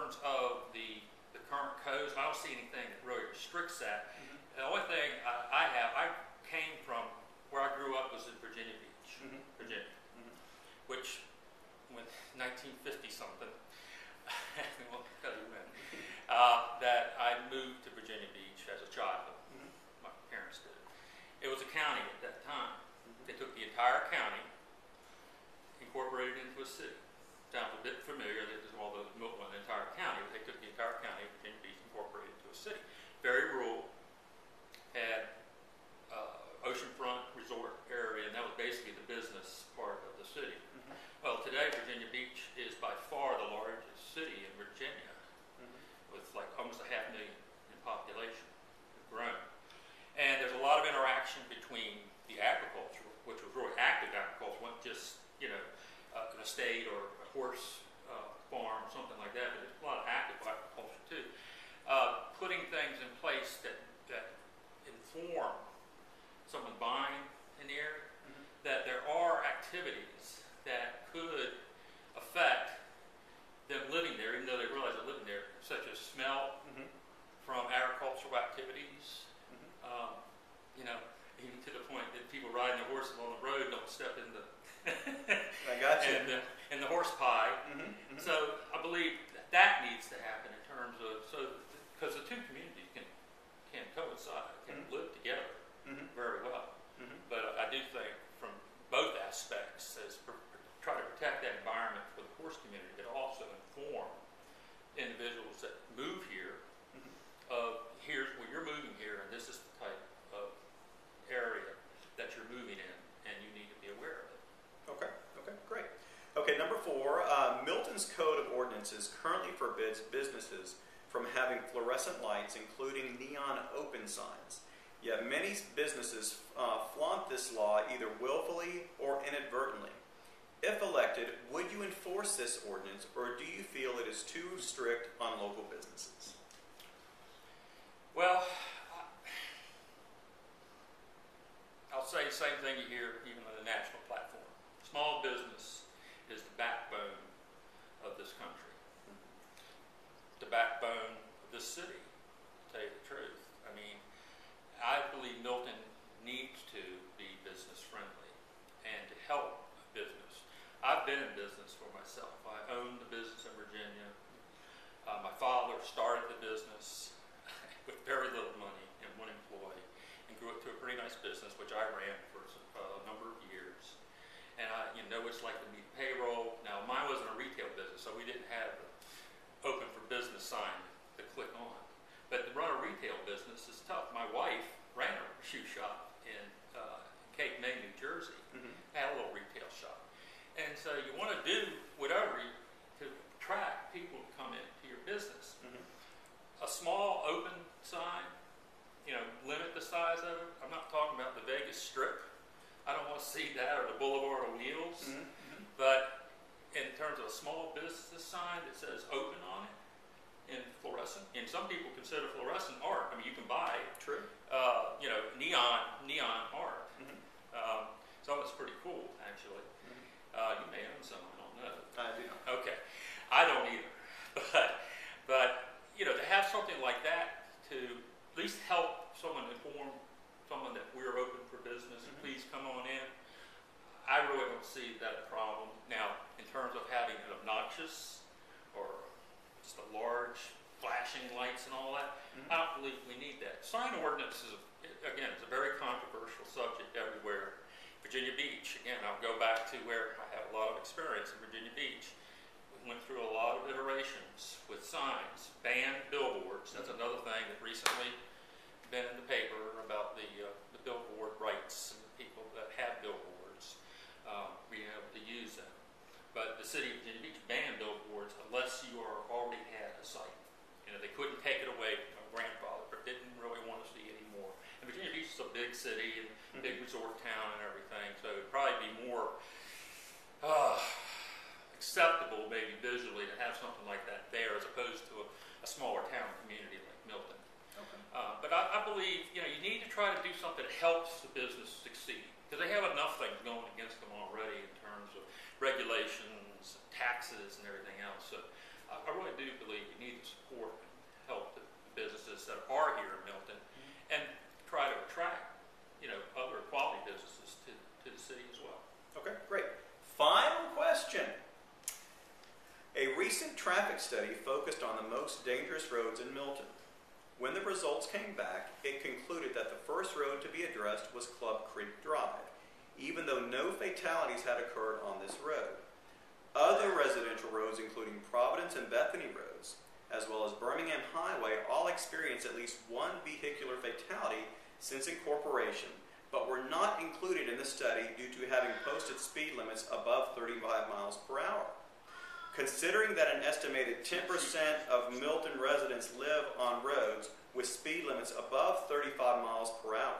terms of the current codes, I don't see anything that really restricts that. The only thing I came from where I grew up was in Virginia Beach, Virginia, which when 1950 something, I won't tell you when, that I moved to Virginia Beach as a child. My parents did. It was a county at that time. They took the entire county, incorporated into a city. Sounds a bit familiar, that there's all those Milton, the entire county, but they took the entire county of Virginia Beach, incorporated into a city. Very rural, had oceanfront resort area, and that was basically the business part of the city. Well, today Virginia Beach is by far the largest city in Virginia, with like almost 500,000 in population. It's grown. And there's a lot of interaction between the agriculture, which was really active agriculture, wasn't just, an estate or a horse farm, something like that, but there's a lot of active agriculture too. Putting things in place that inform someone buying in the area, that there are activities that could affect them living there, even though they realize they're living there, such as smell from agricultural activities, even to the point that people riding their horses on the road don't step in the I got you. and the horse pie. So I believe that needs to happen in terms of, because the two communities can coincide, can live together very well. But I do think from both aspects, as try to protect that environment for the horse community, but also inform individuals that move here of here's where you're moving here, and this is the type of area that you're moving in, and you need to be aware of it. Okay, great. Okay, number 4, Milton's Code of Ordinances currently forbids businesses from having fluorescent lights, including neon open signs. Yet many businesses flaunt this law either willfully or inadvertently. If elected, would you enforce this ordinance, or do you feel it is too strict on local businesses? Well, I'll say the same thing you hear even on the national platform. Small business is the backbone of this country. The backbone of this city, to tell you the truth. I mean, I believe Milton needs to be business friendly and to help business. I've been in business for myself. I owned the business in Virginia. My father started the business with very little money and one employee and grew it to a pretty nice business, which I ran for a number of years. And it's like to meet payroll. Now, mine wasn't a retail business, so we didn't have the open for business sign to click on. But to run a retail business is tough. My wife ran a shoe shop in Cape May, New Jersey. Had a little retail shop. And so you want to do whatever to attract people to come into your business. A small open sign, limit the size of it. I'm not talking about the Vegas Strip. I don't want to see that, or the Boulevard on Wheels. But in terms of a small business sign that says open on it in fluorescent, and some people consider fluorescent art. I mean, you can buy True. Neon art. So it's pretty cool, actually. You may own some, I don't know. I do. Okay. I don't either. But to have something like that to at least help someone, inform someone that we're open for business, please come on in. I really don't see that a problem. Now, in terms of having an obnoxious or just a large flashing lights and all that, I don't believe we need that. Sign ordinance is, again, it's a very controversial subject everywhere. Virginia Beach, again, I'll go back to where I have a lot of experience in Virginia Beach. We went through a lot of iterations with signs, banned billboards. That's another thing that recently been in the paper about the billboard rights and people that have billboards being able to use them. But the city of Virginia Beach banned billboards unless you already had a site. They couldn't take it away from my grandfather, but didn't really want to see anymore. And Virginia Beach is a big city and big resort town and everything, so it would probably be more acceptable, maybe visually, to have something like that there as opposed to a smaller town community like Milton. Okay. But I believe you need to try to do something that helps the business succeed, because they have enough things going against them already in terms of regulations, taxes, and everything else. So I really do believe you need to support and help the businesses that are here in Milton, and try to attract, other quality businesses to the city as well. Okay, great. Final question. A recent traffic study focused on the most dangerous roads in Milton. When the results came back, it concluded that the first road to be addressed was Club Creek Drive, even though no fatalities had occurred on this road. Other residential roads, including Providence and Bethany roads, as well as Birmingham Highway, all experienced at least one vehicular fatality since incorporation, but were not included in the study due to having posted speed limits above 35 miles per hour. Considering that an estimated 10% of Milton residents live on roads with speed limits above 35 miles per hour,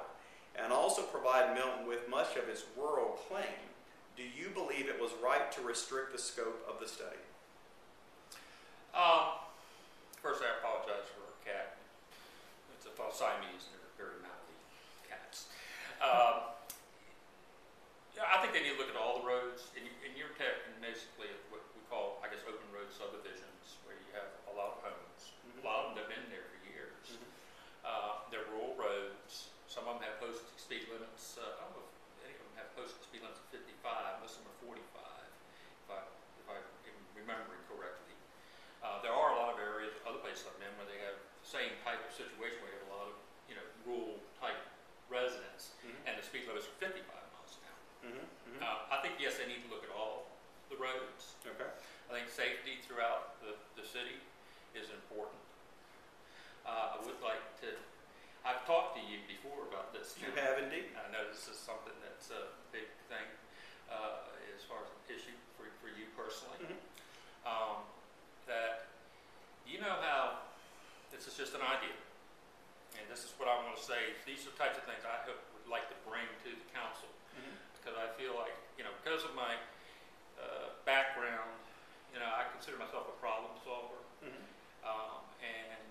and also provide Milton with much of its rural claim, do you believe it was right to restrict the scope of the study? First, I apologize for our cat. It's a Siamese, and they're very mouthy cats. I think they need to look at all the roads, and you're taking basically what we call, I guess, open road subdivisions, where you have a lot of homes. A lot of them have been there for years. They're rural roads. Some of them have posted speed limits. I don't know if any of them have posted speed limits of 55. Most of them are 45, if I'm remembering correctly. There are a lot of areas, other places I've been, where they have the same type of situation, where you have a lot of, rural type residents, and the speed limits are 55 miles an hour. I think, yes, they need to look at all the roads. Okay. I think safety throughout the city is important. I would like to, I've talked to you before about this. You have indeed. I know this is something that's a big thing as far as an issue for you personally. That, how, this is just an idea, and this is what I want to say. These are types of things I would like to bring to the council, because I feel like, because of my background, I consider myself a problem solver, and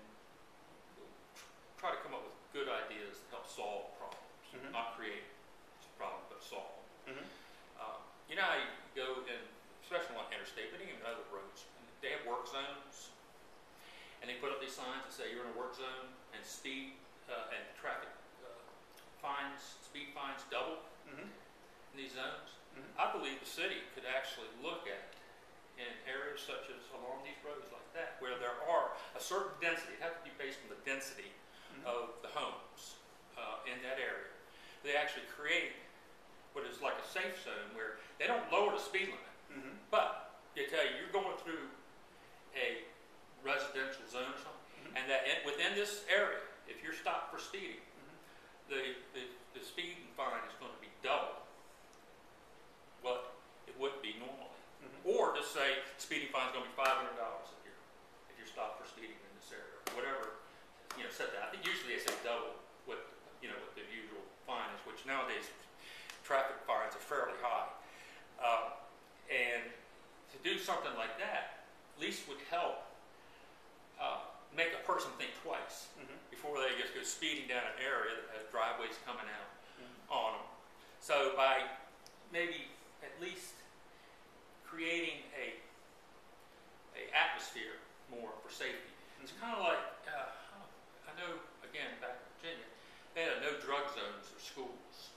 try to come up with good ideas to help solve problems, not create problems, but solve. How you go in, especially on interstate, but even other roads, they have work zones, and they put up these signs that say you're in a work zone, and speed and traffic speed fines double in these zones. I believe the city could actually look at, in areas such as along these roads like that, where there are a certain density, it has to be based on the density of the homes in that area. They actually create what is like a safe zone, where they don't lower the speed limit, but they tell you you're going through a residential zone or something, and that within this area, if you're stopped for speeding, the speed fine is going to be double what it would be normally. Or just say speeding fine is going to be $500 if you're stopped for speeding in this area, whatever, set that. I think usually they say double what what the usual fine is, which nowadays traffic fines are fairly high. And to do something like that, at least would help make a person think twice before they just go speeding down an area that has driveways coming out on them. So by maybe at least creating a atmosphere more for safety. It's kind of like, I know, again, back in Virginia, they had no drug zones or schools,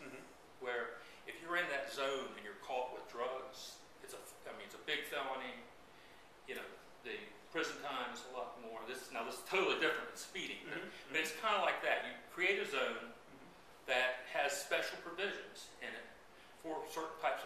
where if you're in that zone and you're caught with drugs, it's a big felony. The prison time is a lot more. This is totally different than speeding, but it's kind of like that. You create a zone that has special provisions in it for certain types of